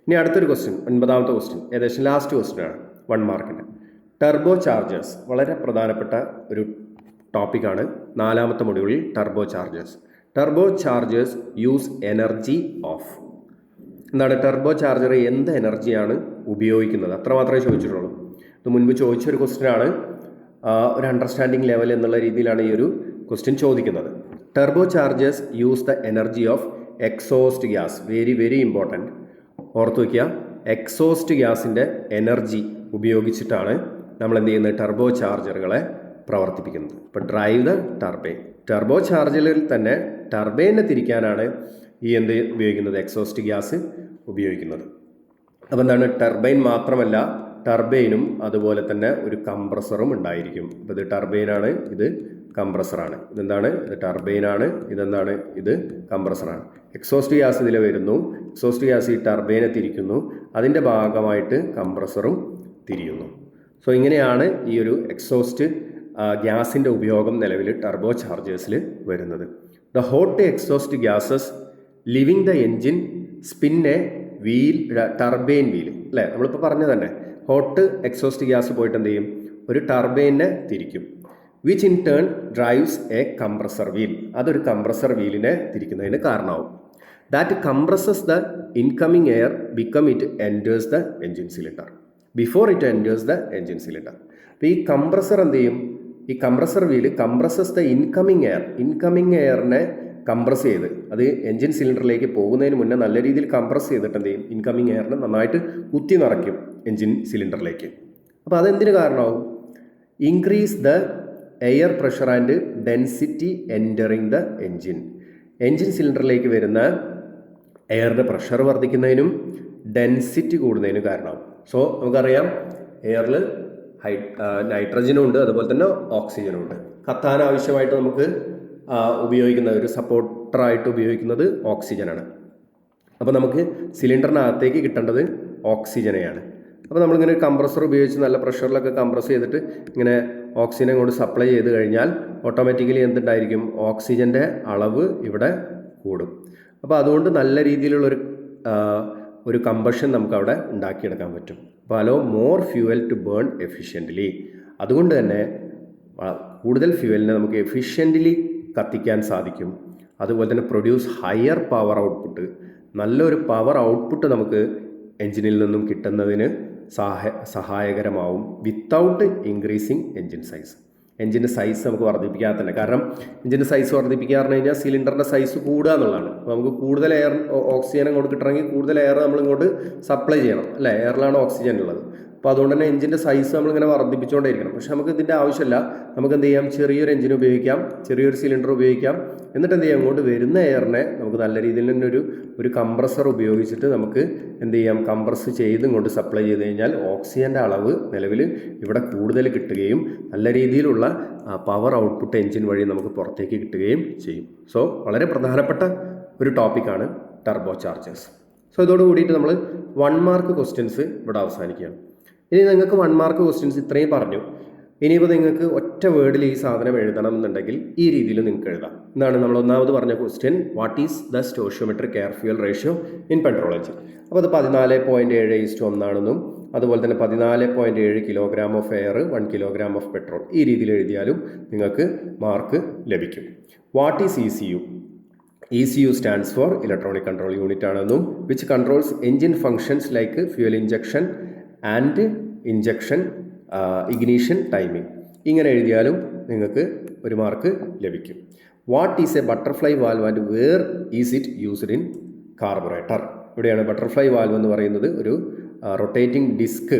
ഇനി അടുത്തൊരു ക്വസ്റ്റ്യൻ, 9ാമത്തെ ക്വസ്റ്റ്യൻ, ഏകദേശം ലാസ്റ്റ് ക്വസ്റ്റ്യനാണ്, 1 മാർക്കിൻ്റെ. ടർബോ ചാർജേഴ്സ് വളരെ പ്രധാനപ്പെട്ട ഒരു ടോപ്പിക്കാണ് 4ാമത്തെ മൊഡ്യൂളിൽ. Turbo chargers. Turbo chargers use energy of. എന്താണ് ടർബോ ചാർജർ? എന്ത് എനർജിയാണ് ഉപയോഗിക്കുന്നത്? അത്ര മാത്രമേ ചോദിച്ചിട്ടുള്ളൂ. ഇത് മുൻപ് ചോദിച്ചൊരു ക്വസ്റ്റ്യനാണ്. ഒരു അണ്ടർസ്റ്റാൻഡിങ് ലെവൽ എന്നുള്ള രീതിയിലാണ് ഈ ഒരു ക്വസ്റ്റ്യൻ ചോദിക്കുന്നത്. Turbo chargers use the energy of exhaust gas. Very very important. ഓർത്ത് വയ്ക്കുക, എക്സോസ്റ്റ് ഗ്യാസിൻ്റെ എനർജി ഉപയോഗിച്ചിട്ടാണ് നമ്മൾ എന്ത് ചെയ്യുന്നത്? ടർബോ ചാർജറുകളെ പ്രവർത്തിപ്പിക്കുന്നത്. ഇപ്പോൾ ഡ്രൈവ് ദ ടർബൈൻ. ടർബോ ചാർജറിൽ തന്നെ ടർബൈനെ തിരിക്കാനാണ് ഈ എന്ത് ഉപയോഗിക്കുന്നത്? എക്സോസ്റ്റ് ഗ്യാസ് ഉപയോഗിക്കുന്നത്. അപ്പോൾ എന്താണ്, ടർബൈൻ മാത്രമല്ല, ടർബൈനും അതുപോലെ തന്നെ ഒരു കംപ്രസറും ഉണ്ടായിരിക്കും. അപ്പോൾ ഇത് ടർബൈനാണ്, ഇത് കംപ്രസറാണ്. ഇതെന്താണ്? ഇത് ടർബൈനാണ്. ഇതെന്താണ്? ഇത് കംപ്രസറാണ്. എക്സോസ്റ്റ് ഗ്യാസ് ഇതിൽ വരുന്നു. എക്സോസ്റ്റ് ഗ്യാസ് ഈ ടർബൈനെ തിരിക്കുന്നു. അതിൻ്റെ ഭാഗമായിട്ട് കംപ്രസറും തിരിയുന്നു. സോ ഇങ്ങനെയാണ് ഈ ഒരു എക്സോസ്റ്റ് ഗ്യാസിൻ്റെ ഉപയോഗം നിലവിൽ ടർബോ ചാർജേഴ്സിൽ വരുന്നത്. The hot exhaust gases living the engine spin A wheel, turbine wheel, അല്ലേ? നമ്മളിപ്പോൾ പറഞ്ഞു തന്നെ, ഹോട്ട് എക്സോസ്റ്റ് ഗ്യാസ് പോയിട്ട് എന്ത് ചെയ്യും? ഒരു ടർബൈനെ തിരിക്കും. Which in turn drives a compressor wheel. അതൊരു കംപ്രസർ വീലിനെ തിരിക്കുന്നതിന് കാരണമാവും. That compresses the incoming air become it enters the engine cylinder before it enters the engine cylinder. അപ്പോൾ ഈ കംപ്രസർ എന്ത് ചെയ്യും? ഈ compressor wheel compresses the incoming air. Incoming എയറിനെ കംപ്രസ് ചെയ്ത് അത് എൻജിൻ സിലിണ്ടറിലേക്ക് പോകുന്നതിന് മുന്നേ നല്ല രീതിയിൽ കംപ്രസ് ചെയ്തിട്ട് എന്ത് ചെയ്യും? ഇൻകമിങ് എയറിനെ നന്നായിട്ട് കുത്തി നിറയ്ക്കും എൻജിൻ സിലിണ്ടറിലേക്ക്. അപ്പോൾ അതെന്തിന് കാരണമാവും? Increase the air pressure and density entering the engine. Engine സിലിണ്ടറിലേക്ക് വരുന്ന എയറിൻ്റെ പ്രഷർ വർദ്ധിക്കുന്നതിനും ഡെൻസിറ്റി കൂടുന്നതിനും കാരണമാവും. സോ നമുക്കറിയാം, എയറിൽ നൈട്രജനും ഉണ്ട്, അതുപോലെ തന്നെ ഓക്സിജനും ഉണ്ട്. കത്താൻ ആവശ്യമായിട്ട് നമുക്ക് ഉപയോഗിക്കുന്ന ഒരു സപ്പോർട്ടറായിട്ട് ഉപയോഗിക്കുന്നത് ഓക്സിജനാണ്. അപ്പോൾ നമുക്ക് സിലിണ്ടറിനകത്തേക്ക് കിട്ടേണ്ടത് ഓക്സിജനെയാണ്. അപ്പോൾ നമ്മളിങ്ങനെ കംപ്രസർ ഉപയോഗിച്ച് നല്ല പ്രഷറിലൊക്കെ കംപ്രസ് ചെയ്തിട്ട് ഇങ്ങനെ ഓക്സിജനെ കൊണ്ട് സപ്ലൈ ചെയ്ത് കഴിഞ്ഞാൽ ഓട്ടോമാറ്റിക്കലി എന്തുണ്ടായിരിക്കും? ഓക്സിജൻ്റെ അളവ് ഇവിടെ കൂടും. അപ്പോൾ അതുകൊണ്ട് നല്ല രീതിയിലുള്ളൊരു ഒരു കമ്പഷൻ നമുക്ക് അവിടെ ഉണ്ടാക്കിയെടുക്കാൻ പറ്റും. അപ്പോൾ allow more fuel to burn efficiently. അതുകൊണ്ട് തന്നെ കൂടുതൽ ഫ്യൂവലിനെ നമുക്ക് എഫിഷ്യൻ്റ്ലി കത്തിക്കാൻ സാധിക്കും. അതുപോലെ തന്നെ പ്രൊഡ്യൂസ് ഹയർ പവർ ഔട്ട്പുട്ട്. നല്ലൊരു പവർ ഔട്ട്പുട്ട് നമുക്ക് എൻജിനിൽ നിന്നും കിട്ടുന്നതിന് സഹായകരമാവും വിത്തൗട്ട് ഇൻക്രീസിങ് എൻജിൻ സൈസ്. എൻജിൻ്റെ സൈസ് നമുക്ക് വർദ്ധിപ്പിക്കാതെ തന്നെ. കാരണം എൻജിൻ്റെ സൈസ് വർദ്ധിപ്പിക്കുക പറഞ്ഞു കഴിഞ്ഞാൽ സിലിണ്ടറിൻ്റെ സൈസ് കൂടുക എന്നുള്ളതാണ്. അപ്പോൾ നമുക്ക് കൂടുതൽ എയർ ഓക്സിജൻ അങ്ങോട്ട് കിട്ടണമെങ്കിൽ കൂടുതൽ എയർ നമ്മളിങ്ങോട്ട് സപ്ലൈ ചെയ്യണം, അല്ലേ? എയറിലാണ് ഓക്സിജൻ ഉള്ളത്. അപ്പോൾ അതുകൊണ്ട് തന്നെ എൻജിൻ്റെ സൈസ് നമ്മളിങ്ങനെ വർദ്ധിപ്പിച്ചുകൊണ്ടേയിരിക്കണം. പക്ഷേ നമുക്ക് ഇതിൻ്റെ ആവശ്യമില്ല. നമുക്ക് എന്ത് ചെയ്യാം? ചെറിയൊരു എൻജിൻ ഉപയോഗിക്കാം, ചെറിയൊരു സിലിണ്ടർ ഉപയോഗിക്കാം. എന്നിട്ട് എന്ത് ചെയ്യാം? അങ്ങോട്ട് വരുന്ന എയറിനെ നമുക്ക് നല്ല രീതിയിൽ തന്നെ ഒരു കംപ്രസർ ഉപയോഗിച്ചിട്ട് നമുക്ക് എന്ത് ചെയ്യാം? കംപ്രസ് ചെയ്ത് ഇങ്ങോട്ട് സപ്ലൈ ചെയ്ത് കഴിഞ്ഞാൽ ഓക്സിജൻ്റെ അളവ് നിലവിൽ ഇവിടെ കൂടുതൽ കിട്ടുകയും നല്ല രീതിയിലുള്ള പവർ ഔട്ട്പുട്ട് എൻജിൻ വഴി നമുക്ക് പുറത്തേക്ക് കിട്ടുകയും ചെയ്യും. സോ വളരെ പ്രധാനപ്പെട്ട ഒരു ടോപ്പിക്കാണ് ടർബോ ചാർജേഴ്സ്. സോ ഇതോട് കൂടിയിട്ട് നമ്മൾ 1 മാർക്ക് ക്വസ്റ്റ്യൻസ് ഇവിടെ അവസാനിക്കുകയാണ്. ഇനി നിങ്ങൾക്ക് 1 മാർക്ക് ക്വസ്റ്റ്യൻസ് ഇത്രയും പറഞ്ഞു. ഇനിയിപ്പോൾ നിങ്ങൾക്ക് ഒറ്റ വേർഡിൽ ഈ സാധനം എഴുതണം എന്നുണ്ടെങ്കിൽ ഈ രീതിയിൽ നിങ്ങൾക്ക് എഴുതാം. എന്താണ് നമ്മൾ ഒന്നാമത് പറഞ്ഞ question? What is the stoichiometric air fuel ratio in petrol engine? അപ്പോൾ അത് 14.7:1 ആണെന്നും അതുപോലെ തന്നെ 14.7 kilogram of air 1 kilogram of petrol, ഈ രീതിയിൽ എഴുതിയാലും നിങ്ങൾക്ക് മാർക്ക് ലഭിക്കും. What is ECU? ECU stands for electronic control unit ആണെന്നും which controls engine functions like fuel injection and injection ignition timing. ഇങ്ങനെ എഴുതിയാലും നിങ്ങൾക്ക് 1 മാർക്ക് ലഭിക്കും. What is a butterfly valve and where is it used in carburettor? ഇവിടെയാണ് butterfly valve എന്ന് പറയുന്നത് ഒരു rotating disk